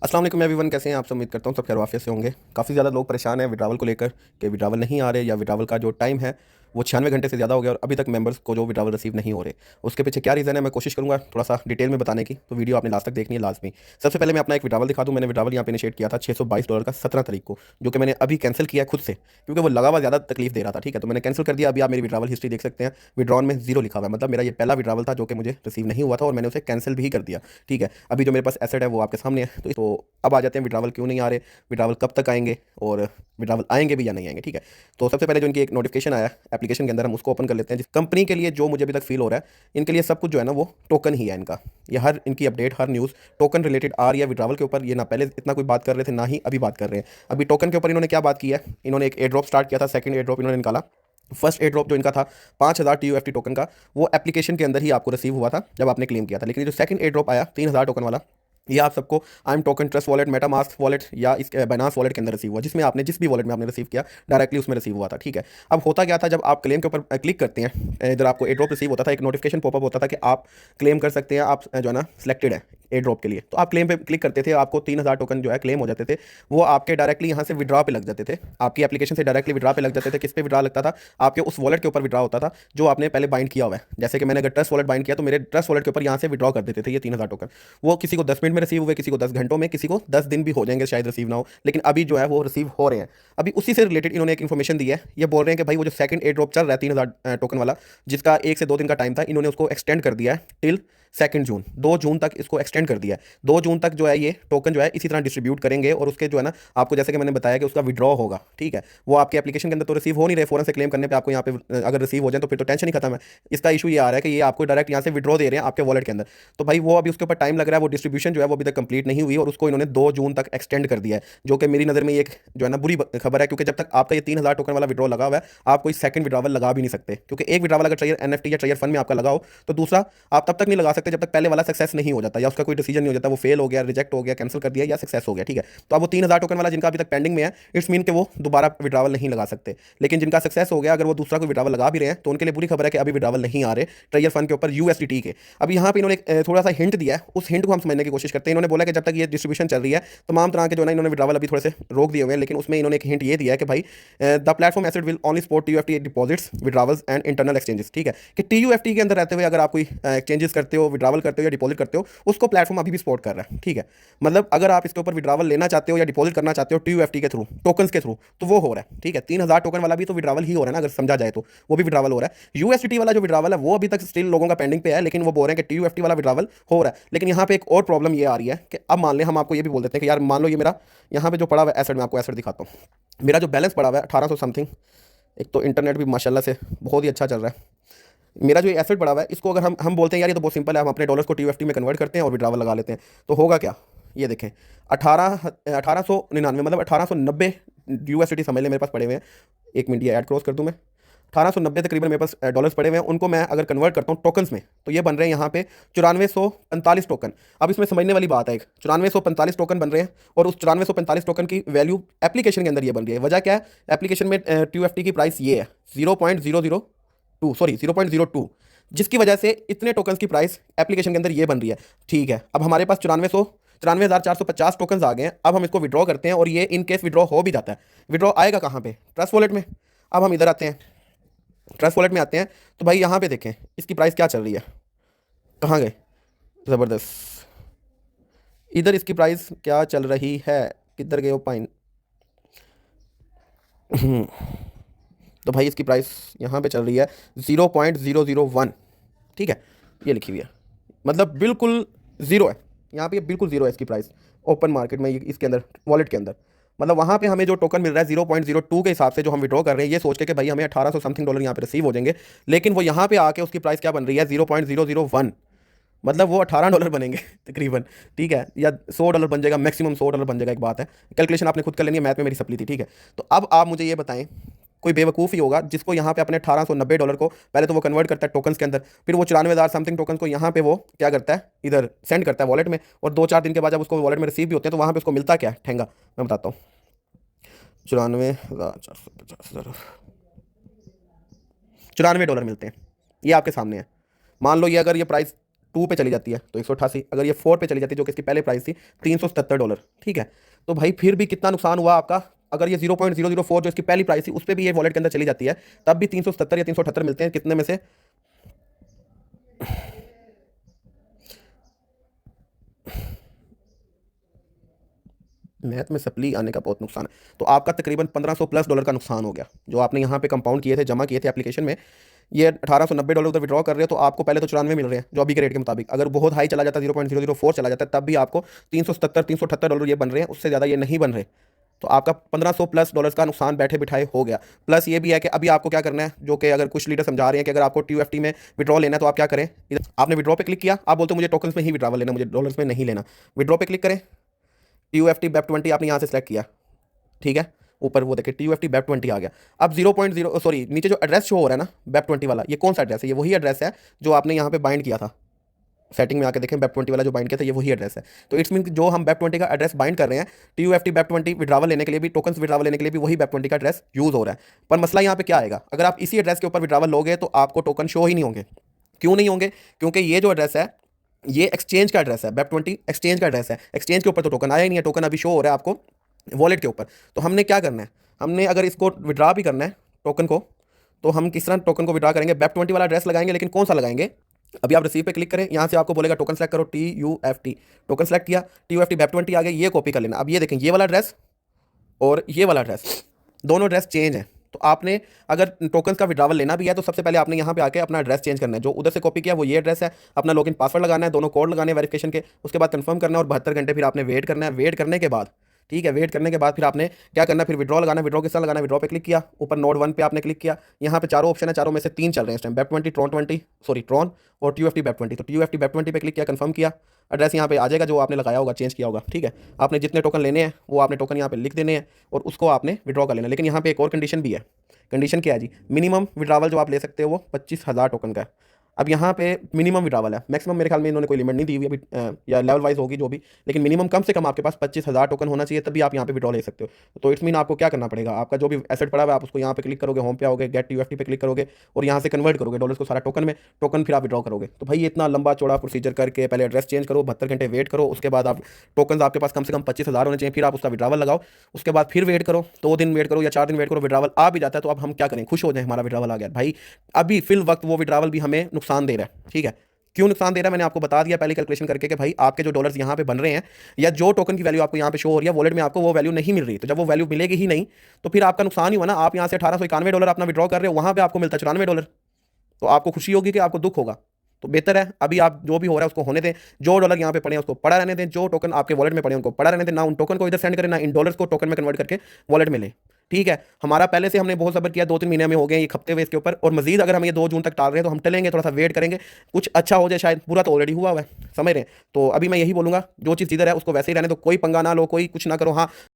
अस्सलाम वालेकुम एवरीवन, कैसे हैं आप सब? उम्मीद करता हूँ सब खैर वाफियत से होंगे। काफ़ी ज़्यादा लोग परेशान हैं विड्रावल को लेकर कि विड्रावल नहीं आ रहे या विड्रावल का जो टाइम है वो 96 घंटे से ज़्यादा हो गया और अभी तक मेंबर्स को जो विड्रावल रिसीव नहीं हो रहे। उसके पीछे क्या रीज़न है मैं कोशिश करूँगा थोड़ा सा डिटेल में बताने की, तो वीडियो आपने लास्ट तक देखनी है लाजमी। सबसे पहले मैं अपना एक विड्रावल दिखा दूँ। मैंने विड्रावल यहाँ पे इनिशिएट किया था $622 का 17 तारीख को, जो कि मैंने अभी कैंसिल किया है खुद से क्योंकि वो लगा हुआ ज़्यादा तकलीफ दे रहा था। ठीक है, तो मैंने कैंसिल कर दिया। अभी आप मेरी विड्रावल हिस्ट्री देख सकते हैं, विड्रॉन में जीरो लिखा हुआ है, मतलब मेरा ये पहला विड्रावल था जो कि मुझे रिसीव नहीं हुआ था और मैंने उसे कैंसिल भी कर दिया। ठीक है, अभी जो मेरे पास एसेट है वो आपके सामने है। तो अब आ जाते हैं विड्रावल क्यों नहीं आ रहे, विड्रावल कब तक आएंगे और विड्रावल आएंगे भी या नहीं आएंगे। ठीक है, तो सबसे पहले जो इनकी एक नोटिफिकेशन आया एप्लीकेशन के अंदर, हम उसको ओपन कर लेते हैं। जिस कंपनी के लिए जो मुझे अभी तक फील हो रहा है, इनके लिए सब कुछ जो है ना वो टोकन ही है इनका। ये हर इनकी अपडेट, हर न्यूज़ टोकन रिलेटेड आ रही है विड्रावल के ऊपर। ये ना पहले इतना कोई बात कर रहे थे ना ही अभी बात कर रहे हैं। अभी टोकन के ऊपर इन्होंने क्या बात की है, इन्होंने एक एयर ड्रॉप स्टार्ट किया था, सेकंड एयर ड्रॉप इन्होंने निकाला। फर्स्ट एयर ड्रॉप जो इनका था 5000 TUFT टोकन का, वो एप्लीकेशन के अंदर ही आपको रिसीव हुआ था जब आपने क्लेम किया था। लेकिन जो सेकंड एयर ड्रॉप आया 3000 टोकन वाला, ये आप सबको I am token trust wallet, MetaMask wallet या इस बाइनांस वॉलेट के अंदर रिसीव हुआ, जिसमें आपने जिस भी वॉलेट में आपने रिसीव किया डायरेक्टली उसमें रिसीव हुआ था। ठीक है, अब होता क्या था, जब आप क्लेम के ऊपर क्लिक करते हैं, इधर आपको एयर ड्रॉप रिसीव होता था, एक नोटिफिकेशन पॉपअप होता था कि आप क्लेम कर सकते हैं, आप जो है ना सिलेक्टेड है एयर ड्रॉप के लिए। तो आप क्लेम पे क्लिक करते थे, आपको 3000 टोकन जो है क्लेम हो जाते थे। वो आपके डायरेक्टली यहाँ से विड्रा पे लग जाते थे, आपकी एप्लीकेशन से डायरेक्टली विड्रा पे लग जाते थे। किस पे विड्रा लगता था? आपके उस वॉलेट के ऊपर विड्रा होता था जो आपने पहले बाइंड किया हुआ है। जैसे कि मैंने अगर ट्रस्ट वॉलेट बाइंड किया तो मेरे ट्रस्ट वॉलेट के ऊपर यहाँ से विड्रॉ कर देते थे ये 3000 टोकन। वो किसी को 10 मिनट में रिसीव हुए, किसी को 10 घंटों में, किसी को 10 दिन भी हो जाएंगे शायद रिसीव ना हो, लेकिन अभी जो है वो रिसीव हो रहे हैं। अभी उसी से रिलेटेड इन्होंने एक इन्फॉर्मेशन दी है। ये बोल रहे हैं कि भाई वो जो सेकंड एयर ड्रॉप चल रहा है 3000 टोकन वाला, जिसका 1 से 2 दिन का टाइम था, इन्होंने उसको एक्सटेंड कर दिया है टिल 2 जून, 2 जून तक इसको एक्सटेंड कर दिया है। 2 जून तक जो है ये टोकन जो है इसी तरह डिस्ट्रीब्यूट करेंगे और उसके जो है ना आपको जैसे कि मैंने बताया कि उसका विड्रॉ होगा। ठीक है, वो आपके एप्लीकेशन के अंदर तो रिसीव हो नहीं रहे, फौरन से क्लेम करने पे आपको यहाँ पे अगर रिसीव हो जाए तो फिर तो टेंशन ही खत्म है। इसका इशू ये आ रहा है कि ये आपको डायरेक्ट यहाँ से विड्रॉ दे रहे हैं आपके वॉलेट के अंदर। तो भाई वो अभी उसके ऊपर टाइम लग रहा है, वो डिस्ट्रीब्यूशन जो है वो अभी तक कंप्लीट नहीं हुई और उसको इन्होंने 2 जून तक एक्सटेंड कर दिया है, जो कि मेरी नज़र में ये एक जो है ना बुरी खबर है। क्योंकि जब तक आपका ये 3000 टोकन वाला विड्रॉ लगा हुआ है, आप कोई सेकंड विड्रॉवल लगा भी नहीं सकते, क्योंकि एक विड्रॉवल अगर ट्रेजर NFT या ट्रेजर फंड में आपका लगा हो तो दूसरा आप तब तक नहीं लगा सकते जब तक पहले वाला सक्सेस नहीं हो जाता या उसका कोई डिसीजन नहीं हो जाता, वो फेल हो गया, रिजेक्ट हो गया, कैंसिल कर दिया या सक्सेस हो गया। ठीक है, तो अब वो 3000 टोकन वाला जिनका अभी तक पेंडिंग में है, इट्स मीन कि वो दोबारा विड्रॉवल नहीं लगा सकते। लेकिन जिनका सक्सेस हो गया, अगर वो दूसरा कोई विड्रॉवल लगा भी रहे हैं तो उनके लिए बुरी खबर है कि अभी विड्रॉवल नहीं आ रहे ट्रेजर फंड के ऊपर USDT के। अब यहाँ पे इन्होंने थोड़ा सा हिंट दिया है, उस हिंट को हम समझने की कोशिश करते हैं। इन्होंने बोला कि जब तक ये डिस्ट्रीब्यूशन चल रही है तमाम तरह के जो है ना इन्होंने विड्रॉवल अभी थोड़े से रोक दिए हुए हैं, लेकिन उसमें इन्होंने एक हिंट ये दिया है कि भाई the platform asset will only support TUFT deposits, withdrawals and internal exchanges. ठीक है, कि TUFT के अंदर रहते हुए अगर आप कोई एक्सचेंजेस करते हो, विड्रॉवल करते हो या डिपॉजिट करते हो, उसको प्लेटफॉर्म अभी भी सपोर्ट कर रहा है। ठीक है, मतलब अगर आप इसके ऊपर विड्रॉवल लेना चाहते हो या डिपॉजिट करना चाहते हो TUFT के थ्रू, टोकन्स के थ्रू, तो वो हो रहा है। ठीक है, 3000 टोकन वाला भी तो विड्रॉवल ही हो रहा है ना, अगर समझा जाए तो वो भी विड्रॉवल हो रहा है। USDT वाला जो विड्रॉवल है वो अभी तक स्टिल लोगों का पेंडिंग पे है, लेकिन वो बोल रहे हैं कि TUFT वाला विड्रॉवल हो रहा है। लेकिन यहाँ पे एक और प्रॉब्लम ये आ रही है कि अब मान लें, हम आपको ये भी बोल देते हैं कि यार मान लो ये मेरा यहाँ पे जो पड़ा हुआ है एसेट, मैं आपको एसेट दिखाता हूँ। मेरा जो बैलेंस पड़ा हुआ है 1800 समथिंग, एक तो इंटरनेट भी माशाल्लाह से बहुत ही अच्छा चल रहा है। मेरा जो एसेट पड़ा हुआ है, इसको अगर हम बोलते हैं यार ये तो बहुत सिंपल है, हम अपने डॉलर्स को TUFT में कन्वर्ट करते हैं और विड्रॉवल लगा लेते हैं, तो होगा क्या? ये देखें, 1899 मतलब 1890 USDT समझ लें मेरे पास पड़े हुए हैं। 1 मिनट ये ऐड क्रॉस कर दूं मैं। 1890 तकरीबन मेरे पास डॉलर्स पड़े हुए हैं, उनको मैं अगर कन्वर्ट करता हूँ टोकन्स में तो ये बन रहे हैं यहाँ पे 9445 टोकन। अब इसमें समझने वाली बात है, एक 9445 टोकन बन रहे हैं और उस 9445 टोकन की वैल्यू एप्लीकेशन के अंदर ये बन रही है। वजह क्या है? एप्लीकेशन में TUFT की प्राइस ये है 0.002, सॉरी 0.02, जिसकी वजह से इतने टोकन्स की प्राइस एप्लीकेशन के अंदर ये बन रही है। ठीक है, अब हमारे पास 9450 टोकन्स आ गए हैं। अब हम इसको विड्रॉ करते हैं और ये इन केस विड्रॉ हो भी जाता है, विड्रॉ आएगा कहाँ पे? ट्रस्ट वॉलेट में। अब हम इधर आते हैं, ट्रस्ट वॉलेट में आते हैं, तो भाई यहाँ पे देखें इसकी प्राइस क्या चल रही है। कहाँ गए? ज़बरदस्त, इधर इसकी प्राइस क्या चल रही है? किधर गए वो पाइन? तो भाई इसकी प्राइस यहाँ पे चल रही है 0.001। ठीक है, ये लिखी हुई है, मतलब बिल्कुल ज़ीरो है यहाँ पे, ये बिल्कुल ज़ीरो है इसकी प्राइस ओपन मार्केट में, इसके अंदर वॉलेट के अंदर। मतलब वहाँ पे हमें जो टोकन मिल रहा है 0.02 के हिसाब से जो हम विड्रॉ कर रहे हैं, ये सोच के कि भाई हमें 1800 समथिंग डॉलर यहाँ पे रिसीव हो जाएंगे, लेकिन वो यहाँ पे आके उसकी प्राइस क्या बन रही है? 0.001। मतलब वो $18 बनेंगे तकरीबन। ठीक है, या $100 बन जाएगा, मैक्सिमम $100 बन जाएगा। एक बात है, कैलकुलेशन आपने खुद कर लेनी है, मैथ में मेरी सप्ली थी। ठीक है, तो अब आप मुझे ये बताएं, कोई बेवकूफ़ ही होगा जिसको यहाँ पे अपने $1890 को पहले तो वो कन्वर्ट करता है टोकन्स के अंदर, फिर वो 94,000 समथिंग टोकन्स को यहाँ पे वो क्या करता है, इधर सेंड करता है वॉलेट में, और 2-4 दिन के बाद जब उसको वॉलेट में रिसीव भी होते हैं तो वहाँ पे उसको मिलता क्या है ठेंगा? मैं बताता हूँ। 94,450 $94 मिलते हैं, ये आपके सामने है। मान लो ये अगर ये प्राइस 2 पे चली जाती है तो 188, अगर ये 4 पे चली जाती है जो कि इसकी पहले प्राइस थी $377, ठीक है। तो भाई फिर भी कितना नुकसान हुआ आपका, अगर ये 0.004 जो इसकी पहली प्राइस थी उस पर भी ये वॉलेट के अंदर चली जाती है, तब भी 370 या 378 मिलते हैं, कितने में से, मैथ में सप्ली आने का बहुत नुकसान है। तो आपका तकरीबन $1500+ का नुकसान हो गया जो आपने यहाँ पे कंपाउंड किए थे, जमा किए थे एप्लीकेशन में। ये $1890 उधर विड्रॉ कर रहे हो तो आपको पहले तो 94 मिल रहे हैं जो अभी के रेट के मुताबिक, अगर बहुत हाई चला जाता है 0.004 चला जाता है तब भी आपको $370 $378 ये बन रहे हैं, उससे ज़्यादा ये नहीं बन रहे। तो आपका $1500+ का नुकसान बैठे बिठाए हो गया। प्लस ये भी है कि अभी आपको क्या करना है, जो कि अगर कुछ लीडर समझा रहे हैं कि अगर आपको TUFT में विड्रॉ लेना है तो आप क्या करें, इधर आपने विड्रॉ पे क्लिक किया, आप बोलते हो मुझे टोकन्स में ही विड्रॉवल लेना, मुझे डॉलर्स में नहीं लेना, विड्रॉ पे क्लिक करें, TUFT BEP20 आपने यहाँ से सेलेक्ट किया, ठीक है, ऊपर वो देखिए TUFT BEP20 आ गया। अब 0.0 सॉरी नीचे जो एड्रेस शो हो रहा है ना BEP20 वाला, ये कौन सा एड्रेस है, ये वही एड्रेस है जो आपने यहाँ पे बाइंड किया था, सेटिंग में आके देखें BEP20 वाला जो बाइंड किया था ये वही एड्रेस है। तो इट्स मीन जो हम BEP20 का एड्रेस बाइंड कर रहे हैं, TUFT BEP20 विड्रावल लेने के लिए भी, टोकन्स विड्रावल लेने के लिए भी वही BEP20 का एड्रेस यूज़ हो रहा है। पर मसला यहाँ पे क्या आएगा, अगर आप इसी एड्रेस के ऊपर विड्रावल लोगे तो आपको टोकन शो ही नहीं होंगे। क्यों नहीं होंगे, क्योंकि ये जो एड्रेस है ये एक्सचेंज का एड्रेस है, BEP20 एक्सचेंज का एड्रेस है, एक्सचेंज के ऊपर तो टोकन आया ही नहीं है, टोकन अभी शो हो रहा है आपको वॉलेट के ऊपर। तो हमने क्या करना है, हमने अगर इसको विड्रा भी करना है टोकन को, तो हम किस तरह टोकन को विड्रा करेंगे, BEP20 वाला एड्रेस लगाएंगे, लेकिन कौन सा लगाएंगे, अभी आप रिसीव पे क्लिक करें, यहाँ से आपको बोलेगा टोकन सेलेक्ट करो, TUFT, टोकन सेलेक्ट किया, TUFT BEP20 आ गया, ये कॉपी कर लेना। अब ये देखें ये वाला एड्रेस और ये वाला एड्रेस, दोनों एड्रेस चेंज है। तो आपने अगर टोकन्स का विड्रावल लेना भी है तो सबसे पहले आपने यहाँ पे आके अपना एड्रेस चेंज करना है, जो उधर से कॉपी किया वो ये एड्रेस है, अपना लॉगिन पासवर्ड लगाना है, दोनों कोड लगाने हैं वेरिफिकेशन के, उसके बाद कंफर्म करना है और 72 घंटे फिर आपने वेट करना है। वेट करने के बाद, ठीक है, वेट करने के बाद फिर आपने क्या करना है, फिर विड्रॉ लगाना है। विड्रॉ किस तरह लगाना है, विड्रॉ पे क्लिक किया, ऊपर नोड 1 पे आपने क्लिक किया, यहाँ पे चारों ऑप्शन है, चारों में से 3 चल रहे हैं इस टाइम, BEP20 ट्रॉन और TUFT BEP20। तो TUFT BEP20 पे क्लिक किया, कंफर्म किया, एड्रेस यहाँ पे आ जाएगा जो आपने लगाया होगा, चेंज किया होगा, ठीक है। आपने जितने टोकन लेने हैं वो आपने टोकन यहाँ पे लिख देने हैं और उसको आपने विड्रॉ कर लेना। लेकिन यहाँ पे एक और कंडीशन भी है। कंडीशन क्या है जी, मिनिमम विड्रावल जो आप ले सकते हो वो 25,000 टोकन का है। अब यहाँ पे मिनिमम विड्रावल है, मैक्सिमम मेरे ख्याल में इन्होंने कोई लिमिट नहीं दी हुई अभी, या लेवल वाइज होगी जो भी, लेकिन मिनिमम कम से कम आपके पास 25,000 टोकन होना चाहिए, तभी आप यहाँ पे विड्रॉ ले सकते हो। तो इट्स मीन आपको क्या करना पड़ेगा, आपका जो भी एसेट पड़ा हुआ है आप उसको यहाँ पे क्लिक करोगे, होम पे आओगे, गेट TUFT पे क्लिक करोगे और यहाँ से कन्वर्ट करोगे डॉलर्स को सारा टोकन में, टोकन फिर आप विड्रॉ करोगे। तो भाई इतना लंबा चौड़ा प्रोसीजर करके पहले एड्रेस चेंज करो, 72 घंटे वेट करो, उसके बाद आप टोकन आपके पास कम से कम 25,000 होने चाहिए, फिर आप उसका विड्रावल लगाओ, उसके बाद फिर वेट करो, 2 दिन वेट करो या 4 दिन वेट करो, विड्रावल आ भी जाता है तो अब हम क्या करें, खुश हो जाए हमारा विड्रावल आ गया। भाई अभी फिल वक्त वो विड्रावल भी हमें नुकसान दे रहा है, ठीक है। क्यों नुकसान दे रहा है मैंने आपको बता दिया पहले कैलकुलेशन करके कि भाई आपके जो डॉलर्स यहाँ पे बन रहे हैं या जो टोकन की वैल्यू आपको यहाँ पे शो हो रही है वॉलेट में, आपको वो वैल्यू नहीं मिल रही। तो जब वो वैल्यू मिलेगी ही नहीं तो फिर आपका नुकसान ही हुआ ना। आप यहाँ से $1891 अपना विड्रॉ कर रहे हो, वहाँ पे आपको मिलता है $94, तो आपको खुशी होगी कि आपको दुख होगा। तो बेहतर है अभी आप जो भी हो रहा है उसको होने दें, जो डॉलर यहाँ पे पड़े हैं उसको पड़ा रहने दें, जो टोकन आपके वॉलेट में पड़े हैं उनको पड़ा रहने दें, ना उन टोकन को इधर सेंड करें ना इन डॉलर्स को टोकन में कन्वर्ट करके वॉलेट में लें, ठीक है। हमारा पहले से हमने बहुत सब्र किया, 2-3 महीने में हो गए, ये खपते हुए इसके ऊपर, और मजीद अगर हम ये 2 जून तक टाल रहे हैं तो हम टलेंगे, थोड़ा सा वेट करेंगे, कुछ अच्छा हो जाए, शायद पूरा तो ऑलरेडी हुआ है, समझ रहे हैं। तो अभी मैं यही बोलूँगा जो चीज़ जिधर है उसको वैसे ही रहने दो, कोई पंगा ना लो, कोई कुछ ना करो। हाँ